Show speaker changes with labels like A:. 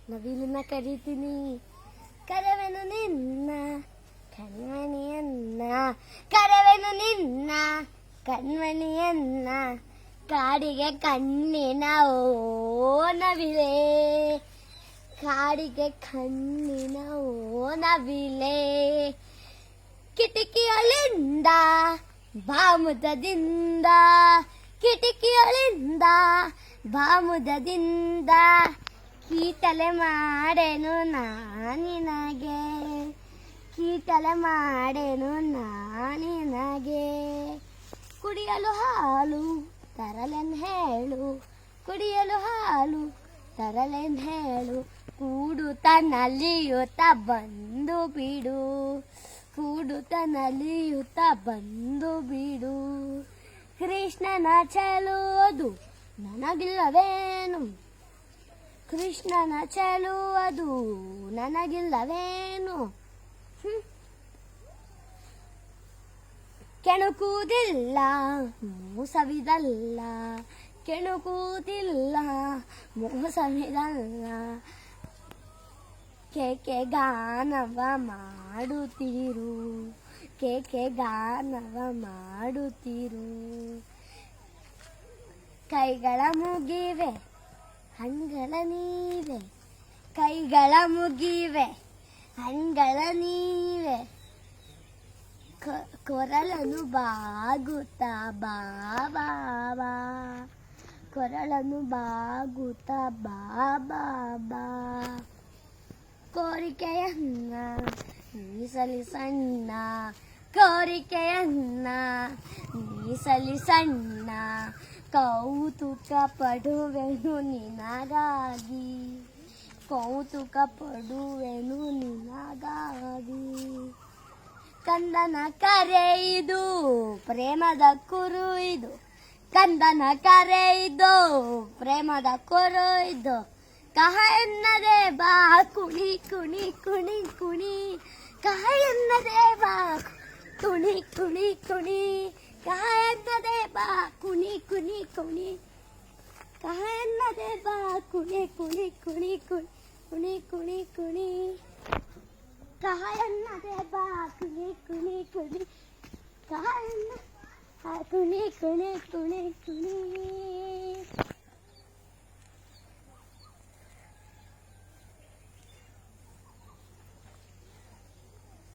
A: ನವಿಲನ್ನ ಕರೀತೀನಿ, ಕರೆವೆನು ನಿನ್ನ ಕಣ್ಮಣಿಯನ್ನ, ಕರೆವೆನು ನಿನ್ನ ಕಣ್ಮಣಿಯನ್ನ, ಕಾಡಿಗೆ ಕಣ್ಣಿನ ಓ ನವಿಲೆ, ಕಾಡಿಗೆ ಕಣ್ಣಿನ ಓ ನವಿಲೆ, ಕಿಟಕಿಯೊಳಿಂದ ಬಾಮುದದಿಂದ, ಕಿಟಕಿಯೊಳಿಂದ ಬಾಮುದದಿಂದ, ಕೀಟಲೆ ಮಾಡೆನು ನಾನಿನಗೆ, ಕೀಟಲೆ ಮಾಡೆನು ನಾನಿನಗೆ, ಕುಡಿಯಲು ಹಾಲು ತರಲೆನ್ ಹೇಳು, ಕುಡಿಯಲು ಹಾಲು ತರಲೆನ್ ಹೇಳು, ಕೂಡುತ್ತ ನಲಿಯುತ್ತ ಬಂದು ಬಿಡು, ಕೂಡುತ್ತ ನಲಿಯುತ್ತ ಬಂದು ಬಿಡು, ಕೃಷ್ಣನ ಚೆಲುವುದು ನನಗಿಲ್ಲವೇನು, ಕೃಷ್ಣನ ಚೆಲುವುದು ನನಗಿಲ್ಲವೇನು, ಕೆಣಕುವುದಿಲ್ಲ ಮೋಸವಿದಲ್ಲ, ಕೆಣಕುವುದಿಲ್ಲ ಮೋಸವಿದಲ್ಲ, ಕೇಕೆ ಗಾನವ ಮಾಡುತ್ತೀರು, ಕೇಕೆ ಗಾನವ ಮಾಡುತ್ತೀರು, ಕೈಗಳ ಮುಗಿವೆ ಹಂಗಳ ನೀವೆ, ಕೈಗಳ ಮುಗಿವೆ ಹಂಗಳ ನೀವೆ, ಕೊರಳನು ಬಾಗುತ್ತಾ ಬಾ ಬಾ ಬಾ, ಕೊರಳನು ಬಾಗುತ್ತಾ ಬಾ ಬಾ ಬಾ, ಕೋರಿಕೆಯನ್ನ ಮೀಸಲಿ ಸಣ್ಣ, ಕೋರಿಕೆಯನ್ನ ಮೀಸಲಿ ಸಣ್ಣ, ಕೌತುಕ ಪಡುವೆನು ನಿನಗಾಗಿ, ಕೌತುಕ ಪಡುವೆನು ನಿನಗಾಗಿ, ಕಂದನ ಕರೆಯಿದು ಪ್ರೇಮದ ಕುರು ಇದು, ಕಂದನ ಕರೆಯಿದು ಪ್ರೇಮದ ಕುರು ಇದು, ಕಹ ಎನ್ನದೆ ಬಾ ಕುಣಿ ಕುಣಿ ಕುಣಿ ಕುಣಿ, ಕಹ ಎನ್ನದೆ ಬಾ ಕುಣಿ ಕುಣಿ ಕುಣಿ, ಕಹ ಎನ್ನದೆ ಬಾ ಕುಣಿ ಕುಣಿ ಕುಣಿ, ಕಹ ಎನ್ನದೆ ಬಾ ಕುಣಿ ಕುಣಿ ಕುಣಿ ಕುಣಿ ಕುಣಿ ಕುಣಿ, ಕಹ ಎನ್ನದೆ ಬಾ ಕುಣಿ ಕುಣಿ ಕುಣಿ, ಕಹ ಎನ್ನ ಕುಣಿ ಕುಣಿ ಕುಣಿ ಕುಣಿ.